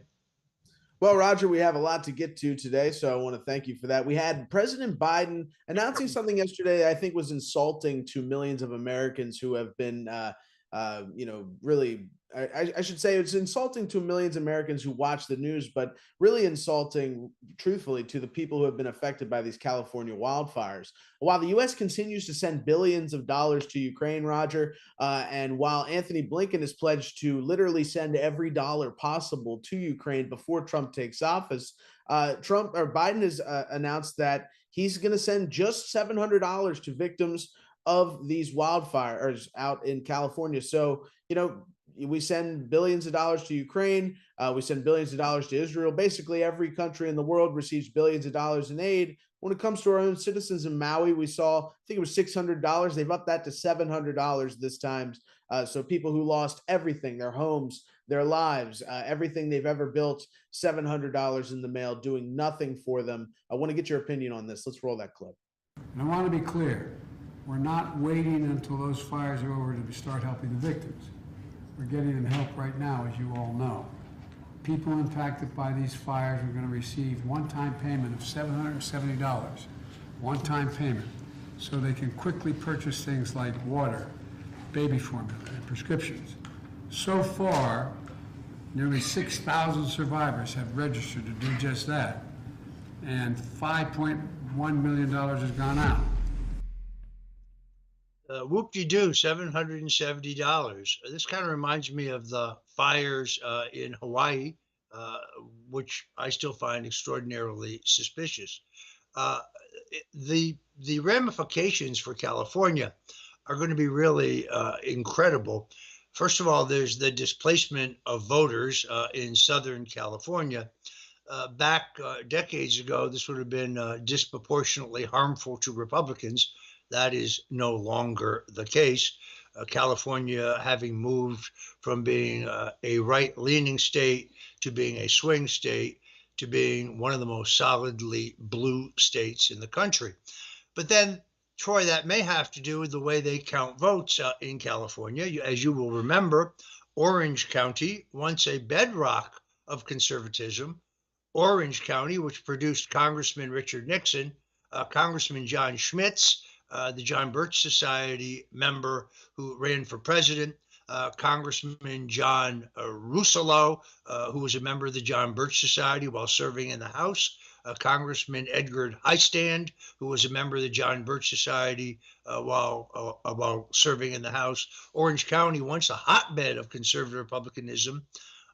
Well, Roger, we have a lot to get to today, so I want to thank you for that. We had President Biden announcing something yesterday I think was insulting to millions of Americans who have been really, I should say it's insulting to millions of Americans who watch the news, but really insulting, truthfully, to the people who have been affected by these California wildfires. While the U.S. continues to send billions of dollars to Ukraine, Roger, and while Anthony Blinken has pledged to literally send every dollar possible to Ukraine before Trump takes office, Biden has announced that he's going to send just $700 to victims of these wildfires out in California. So, we send billions of dollars to Ukraine. We send billions of dollars to Israel. Basically, every country in the world receives billions of dollars in aid. When it comes to our own citizens in Maui, we saw, I think it was $600. They've upped that to $700 this time. So people who lost everything, their homes, their lives, everything they've ever built, $700 in the mail, doing nothing for them. I want to get your opinion on this. Let's roll that clip. And I want to be clear. We're not waiting until those fires are over to start helping the victims. We're getting them help right now, as you all know. People impacted by these fires are going to receive one-time payment of $770, one-time payment, so they can quickly purchase things like water, baby formula, and prescriptions. So far, nearly 6,000 survivors have registered to do just that, and $5.1 million has gone out. Whoop-de-doo, $770. This kind of reminds me of the fires in Hawaii, which I still find extraordinarily suspicious. The ramifications for California are going to be really incredible. First of all, there's the displacement of voters in Southern California. Back decades ago, this would have been disproportionately harmful to Republicans. That is no longer the case. California, having moved from being a right-leaning state to being a swing state to being one of the most solidly blue states in the country. But then, Troy, that may have to do with the way they count votes in California. As you will remember, Orange County, once a bedrock of conservatism, Orange County, which produced Congressman Richard Nixon, Congressman John Schmitz, the John Birch Society member who ran for president, Congressman John Russolo, who was a member of the John Birch Society while serving in the House, Congressman Edgar Heistand, who was a member of the John Birch Society while serving in the House. Orange County, once a hotbed of conservative republicanism,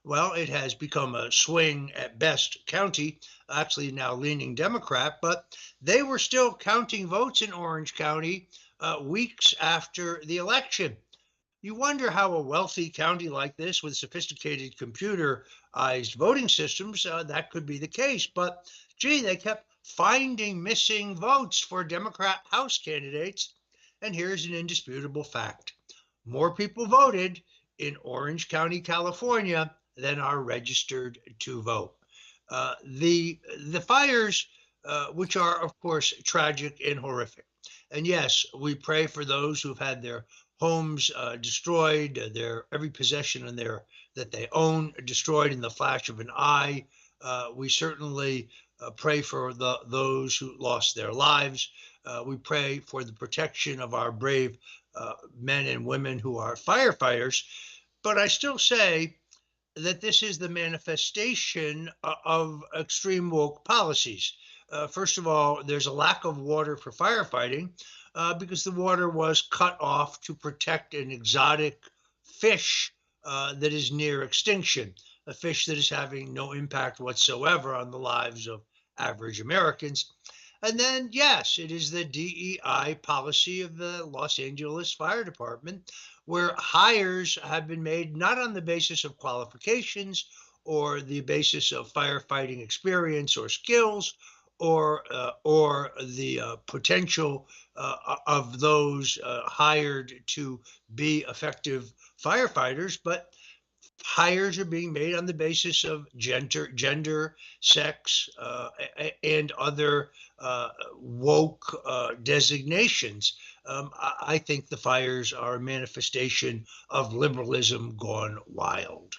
well, it has become a swing at best county, actually now leaning Democrat, but they were still counting votes in Orange County weeks after the election. You wonder how a wealthy county like this with sophisticated computerized voting systems, that could be the case. But gee, they kept finding missing votes for Democrat House candidates. And here's an indisputable fact. More people voted in Orange County, California than are registered to vote. The fires, which are, of course, tragic and horrific. And yes, we pray for those who've had their homes destroyed, their every possession in that they own destroyed in the flash of an eye. We certainly pray for those who lost their lives. We pray for the protection of our brave men and women who are firefighters. But I still say that this is the manifestation of extreme woke policies. First of all, there's a lack of water for firefighting because the water was cut off to protect an exotic fish that is near extinction, a fish that is having no impact whatsoever on the lives of average Americans. And then, yes, it is the DEI policy of the Los Angeles Fire Department, where hires have been made not on the basis of qualifications or the basis of firefighting experience or skills or the potential of those hired to be effective firefighters, but hires are being made on the basis of gender, sex, and other woke designations. I think the fires are a manifestation of liberalism gone wild.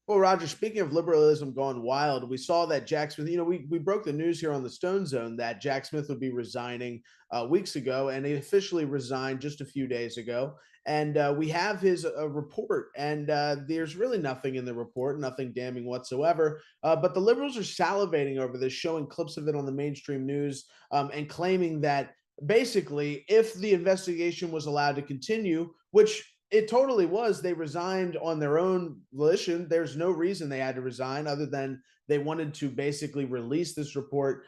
Well, Roger, speaking of liberalism gone wild, we saw that Jack Smith, we broke the news here on the Stone Zone that Jack Smith would be resigning weeks ago, and he officially resigned just a few days ago. And we have his report, and there's really nothing in the report, nothing damning whatsoever. But the liberals are salivating over this, showing clips of it on the mainstream news, and claiming that basically, if the investigation was allowed to continue, which it totally was, they resigned on their own volition. There's no reason they had to resign other than they wanted to basically release this report,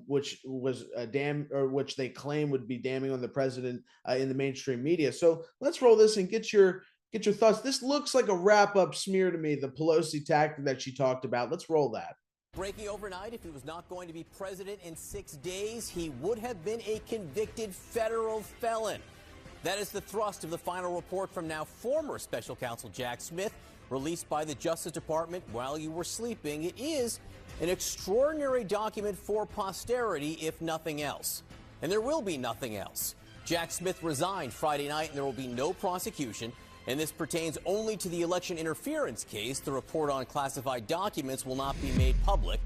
which was which they claim would be damning on the president in the mainstream media. So let's roll this and get your thoughts. This looks like a wrap-up smear to me, the Pelosi tactic that she talked about. Let's roll that. Breaking overnight, if he was not going to be president in 6 days, he would have been a convicted federal felon. That is the thrust of the final report from now former special counsel Jack Smith, released by the Justice Department while you were sleeping. It is an extraordinary document for posterity, if nothing else. And there will be nothing else. Jack Smith resigned Friday night, and there will be no prosecution. And this pertains only to the election interference case. The report on classified documents will not be made public.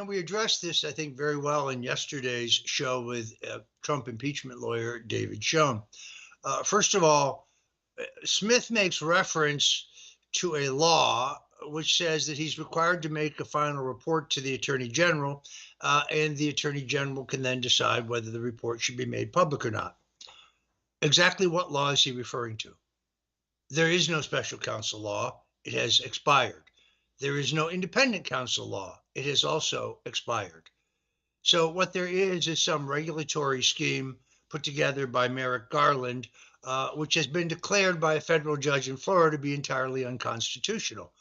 We addressed this, I think, very well in yesterday's show with Trump impeachment lawyer David Schoen. First of all, Smith makes reference to a law which says that he's required to make a final report to the Attorney General, and the Attorney General can then decide whether the report should be made public or not. Exactly what law is he referring to? There is no special counsel law. It has expired. There is no independent counsel law. It has also expired. So what there is some regulatory scheme put together by Merrick Garland, which has been declared by a federal judge in Florida to be entirely unconstitutional.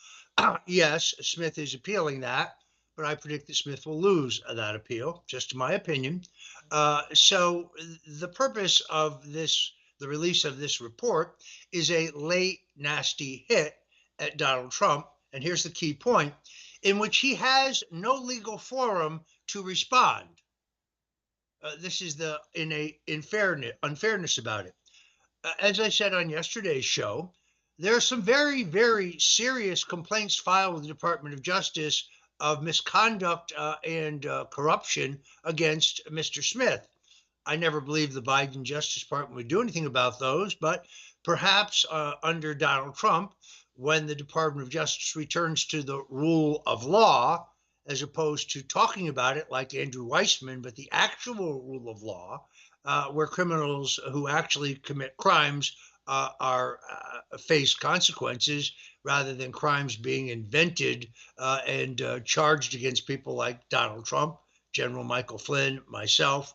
Yes, Smith is appealing that, but I predict that Smith will lose that appeal, just my opinion. So the purpose of this, the release of this report, is a late, nasty hit at Donald Trump. And here's the key point, in which he has no legal forum to respond. This is the unfairness about it. As I said on yesterday's show, there are some very, very serious complaints filed with the Department of Justice of misconduct and corruption against Mr. Smith. I never believed the Biden Justice Department would do anything about those, but perhaps under Donald Trump, when the Department of Justice returns to the rule of law, as opposed to talking about it like Andrew Weissman, but the actual rule of law, where criminals who actually commit crimes are face consequences rather than crimes being invented and charged against people like Donald Trump, General Michael Flynn, myself,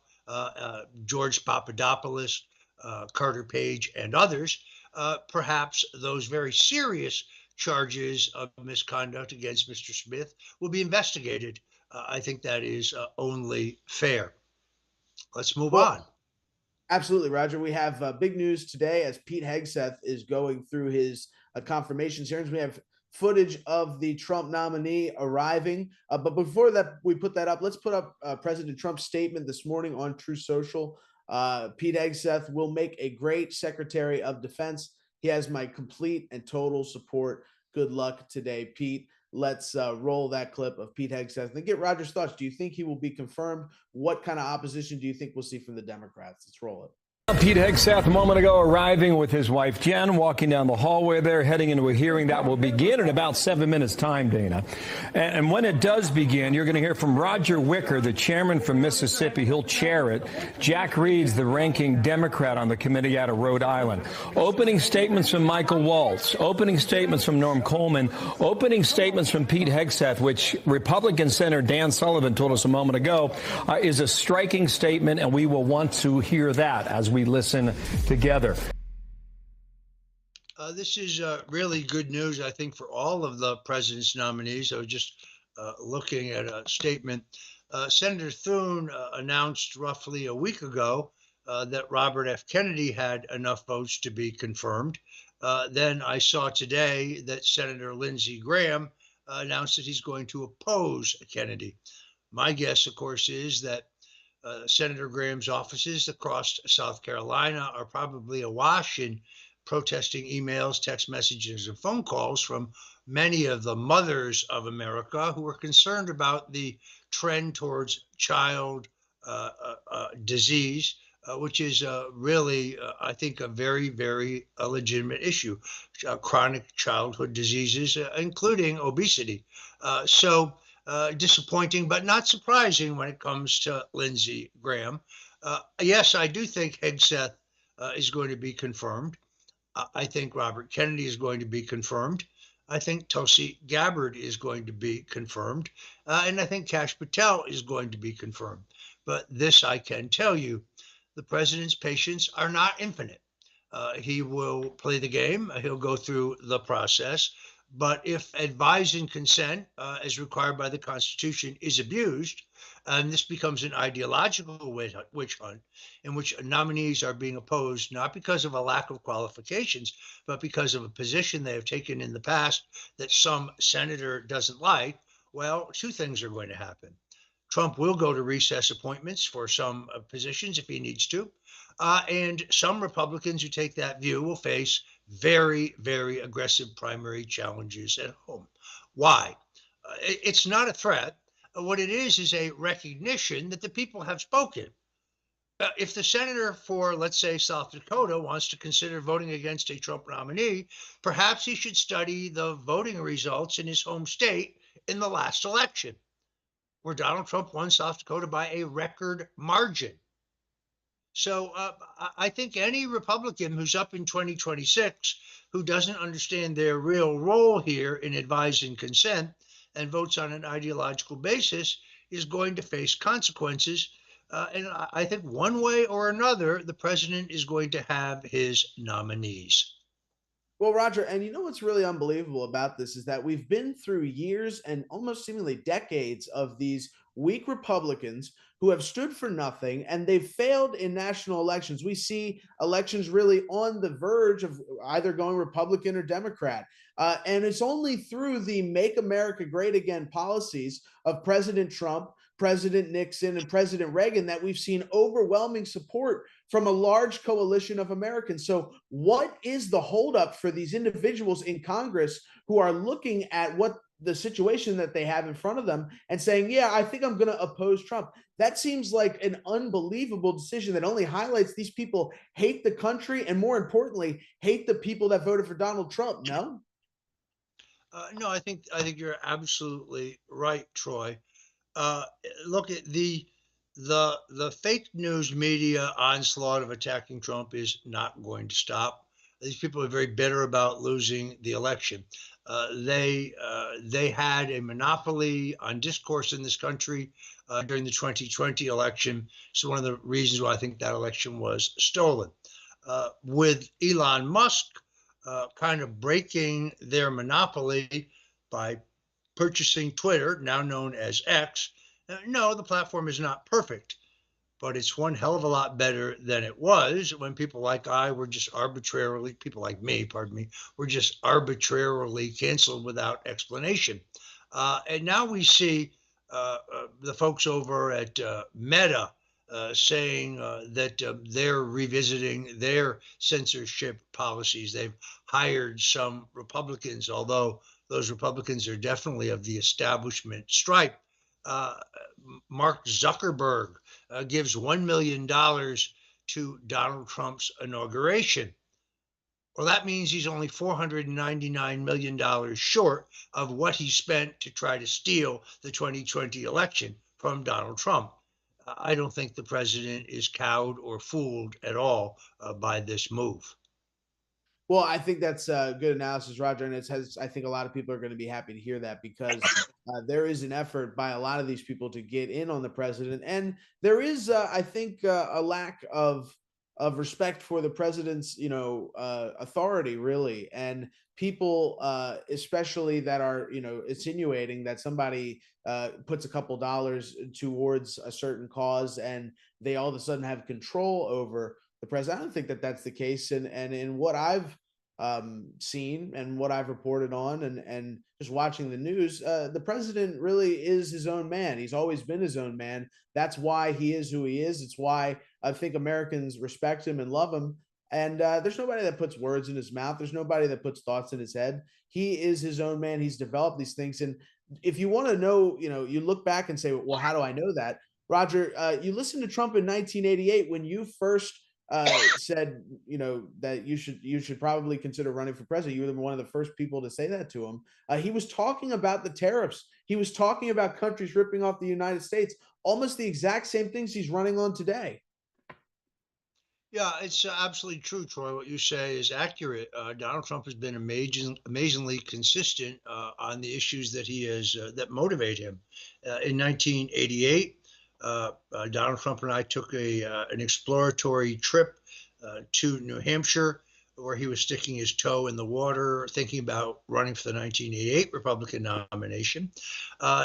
George Papadopoulos, Carter Page, and others. Perhaps those very serious charges of misconduct against Mr. Smith will be investigated. I think that is only fair. Let's move on. Absolutely, Roger. We have big news today as Pete Hegseth is going through his confirmations hearings. We have footage of the Trump nominee arriving. But before that, we put that up. Let's put up President Trump's statement this morning on True Social. Pete Hegseth will make a great Secretary of Defense. He has my complete and total support. Good luck today, Pete. Let's roll that clip of Pete Hegseth and get Roger's thoughts. Do you think he will be confirmed? What kind of opposition do you think we'll see from the Democrats? Let's roll it. Pete Hegseth a moment ago arriving with his wife Jen, walking down the hallway there, heading into a hearing that will begin in about 7 minutes time, Dana. And when it does begin, you're going to hear from Roger Wicker, the chairman from Mississippi. He'll chair it. Jack Reed's the ranking Democrat on the committee out of Rhode Island. Opening statements from Michael Waltz, opening statements from Norm Coleman, opening statements from Pete Hegseth, which Republican Senator Dan Sullivan told us a moment ago is a striking statement, and we will want to hear that as we listen together. This is really good news, I think, for all of the president's nominees. I was just looking at a statement. Senator Thune announced roughly a week ago that Robert F. Kennedy had enough votes to be confirmed. Then I saw today that Senator Lindsey Graham announced that he's going to oppose Kennedy. My guess, of course, is that Senator Graham's offices across South Carolina are probably awash in protesting emails, text messages, and phone calls from many of the mothers of America who are concerned about the trend towards child disease which is really, I think, a very, very legitimate issue. Chronic childhood diseases, including obesity. Disappointing, but not surprising when it comes to Lindsey Graham. Yes, I do think Hegseth is going to be confirmed. I think Robert Kennedy is going to be confirmed. I think Tulsi Gabbard is going to be confirmed. And I think Kash Patel is going to be confirmed. But this I can tell you, the president's patience are not infinite. He will play the game, he'll go through the process. But if advise and consent, as required by the Constitution, is abused, and this becomes an ideological witch hunt in which nominees are being opposed not because of a lack of qualifications, but because of a position they have taken in the past that some senator doesn't like, well, two things are going to happen. Trump will go to recess appointments for some positions if he needs to. And some Republicans who take that view will face very, very aggressive primary challenges at home. Why? It's not a threat. What it is a recognition that the people have spoken. If the senator for, let's say, South Dakota wants to consider voting against a Trump nominee, perhaps he should study the voting results in his home state in the last election, where Donald Trump won South Dakota by a record margin. So I think any Republican who's up in 2026 who doesn't understand their real role here in advise and consent and votes on an ideological basis is going to face consequences. And I think one way or another, the president is going to have his nominees. Well, Roger, and you know what's really unbelievable about this is that we've been through years and almost seemingly decades of these weak Republicans who have stood for nothing, and they've failed in national elections. We see elections really on the verge of either going Republican or Democrat. And it's only through the Make America Great Again policies of President Trump, President Nixon, and President Reagan that we've seen overwhelming support from a large coalition of Americans. So what is the holdup for these individuals in Congress who are looking at what the situation that they have in front of them and saying, yeah, I think I'm going to oppose Trump? That seems like an unbelievable decision that only highlights these people hate the country and, more importantly, hate the people that voted for Donald Trump. No? No, I think you're absolutely right, Troy. Look at the fake news media onslaught of attacking Trump is not going to stop. These people are very bitter about losing the election. They had a monopoly on discourse in this country during the 2020 election. So one of the reasons why I think that election was stolen. With Elon Musk kind of breaking their monopoly by purchasing Twitter, now known as X. No, the platform is not perfect, but it's one hell of a lot better than it was when people like I were just arbitrarily, people like me, pardon me, were just arbitrarily canceled without explanation. And now we see the folks over at Meta saying that they're revisiting their censorship policies. They've hired some Republicans, although those Republicans are definitely of the establishment stripe. Mark Zuckerberg gives $1 million to Donald Trump's inauguration. Well, that means he's only $499 million short of what he spent to try to steal the 2020 election from Donald Trump. I don't think the president is cowed or fooled at all by this move. Well, I think that's a good analysis, Roger, and I think a lot of people are going to be happy to hear that because there is an effort by a lot of these people to get in on the president, and there is, I think, a lack of respect for the president's, authority, really, and people, especially that are, insinuating that somebody puts a couple dollars towards a certain cause and they all of a sudden have control over the president. I don't think that that's the case. And in what I've seen and what I've reported on and just watching the news, the president really is his own man. He's always been his own man. That's why he is who he is. It's why I think Americans respect him and love him. And there's nobody that puts words in his mouth. There's nobody that puts thoughts in his head. He is his own man. He's developed these things. And if you want to know, you look back and say, well, how do I know that? Roger, you listened to Trump in 1988 when you first said, that you should probably consider running for president. You were one of the first people to say that to him. He was talking about the tariffs. He was talking about countries ripping off the United States, almost the exact same things he's running on today. Yeah, it's absolutely true, Troy. What you say is accurate. Donald Trump has been amazingly consistent on the issues that he has that motivate him. In 1988, Donald Trump and I took an exploratory trip to New Hampshire, where he was sticking his toe in the water, thinking about running for the 1988 Republican nomination.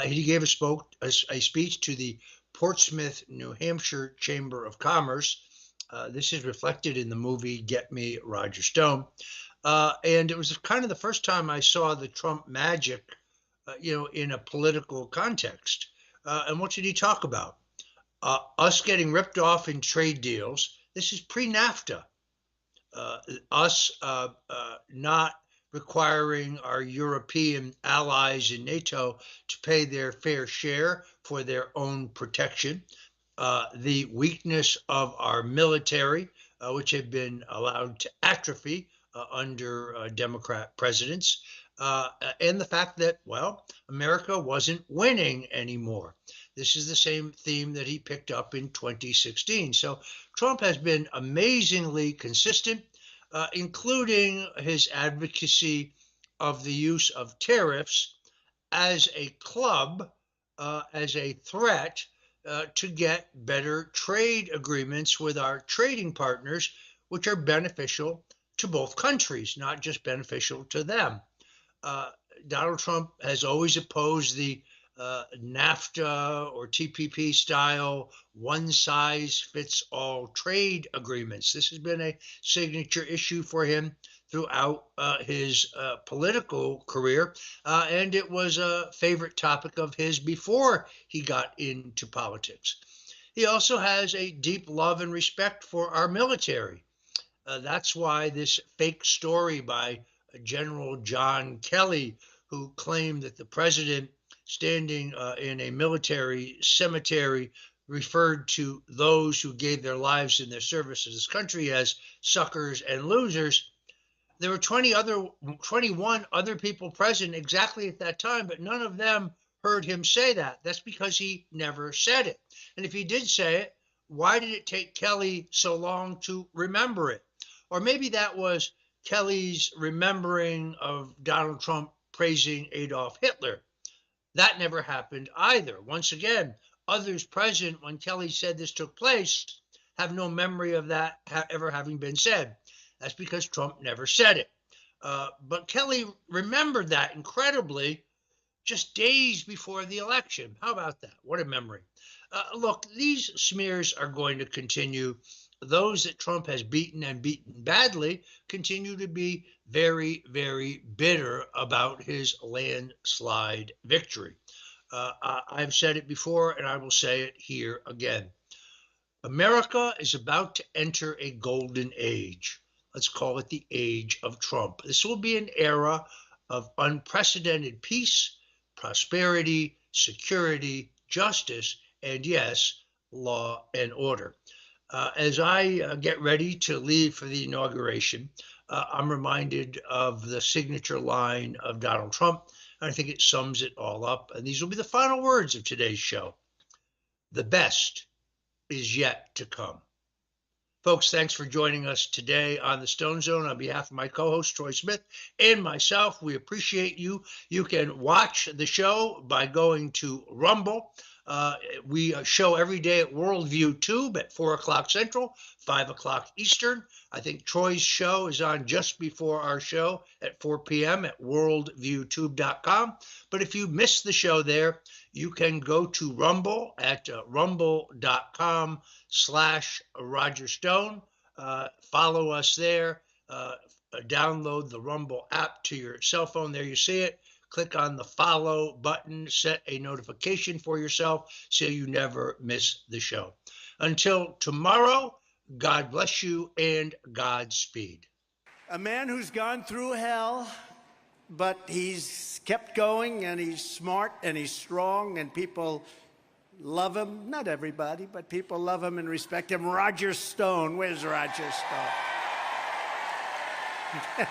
He gave a speech to the Portsmouth, New Hampshire Chamber of Commerce. This is reflected in the movie Get Me, Roger Stone. And it was kind of the first time I saw the Trump magic, in a political context. And what did he talk about? Us getting ripped off in trade deals. This is pre-NAFTA. Us not requiring our European allies in NATO to pay their fair share for their own protection. The weakness of our military, which had been allowed to atrophy under Democrat presidents, and the fact that, America wasn't winning anymore. This is the same theme that he picked up in 2016. So Trump has been amazingly consistent, including his advocacy of the use of tariffs as a club, as a threat, to get better trade agreements with our trading partners, which are beneficial to both countries, not just beneficial to them. Donald Trump has always opposed the NAFTA or TPP style one-size-fits-all trade agreements. This has been a signature issue for him throughout his political career, and it was a favorite topic of his before he got into politics. He also has a deep love and respect for our military. That's why this fake story by General John Kelly, who claimed that the president standing in a military cemetery referred to those who gave their lives in their service to this country as suckers and losers. There were 21 other people present exactly at that time, but none of them heard him say that. That's because he never said it. And if he did say it, why did it take Kelly so long to remember it? Or maybe that was Kelly's remembering of Donald Trump praising Adolf Hitler. That never happened either. Once again, others present when Kelly said this took place have no memory of that ever having been said. That's because Trump never said it. But Kelly remembered that incredibly just days before the election. How about that? What a memory. Look, these smears are going to continue. Those that Trump has beaten and beaten badly continue to be very, very bitter about his landslide victory. I've said it before, and I will say it here again. America is about to enter a golden age. Let's call it the age of Trump. This will be an era of unprecedented peace, prosperity, security, justice, and yes, law and order. As I get ready to leave for the inauguration, I'm reminded of the signature line of Donald Trump. And I think it sums it all up. And these will be the final words of today's show. The best is yet to come. Folks, thanks for joining us today on the Stone Zone. On behalf of my co-host, Troy Smith, and myself, we appreciate you. You can watch the show by going to Rumble. We show every day at Worldview Tube at 4 o'clock Central, 5 o'clock Eastern. I think Troy's show is on just before our show at 4 p.m. at worldviewtube.com. But if you missed the show there, you can go to Rumble at rumble.com/Roger Stone. Follow us there. Download the Rumble app to your cell phone. There you see it. Click on the follow button, set a notification for yourself so you never miss the show. Until tomorrow, God bless you and Godspeed. A man who's gone through hell, but he's kept going, and he's smart and he's strong, and people love him. Not everybody, but people love him and respect him. Roger Stone. Where's Roger Stone?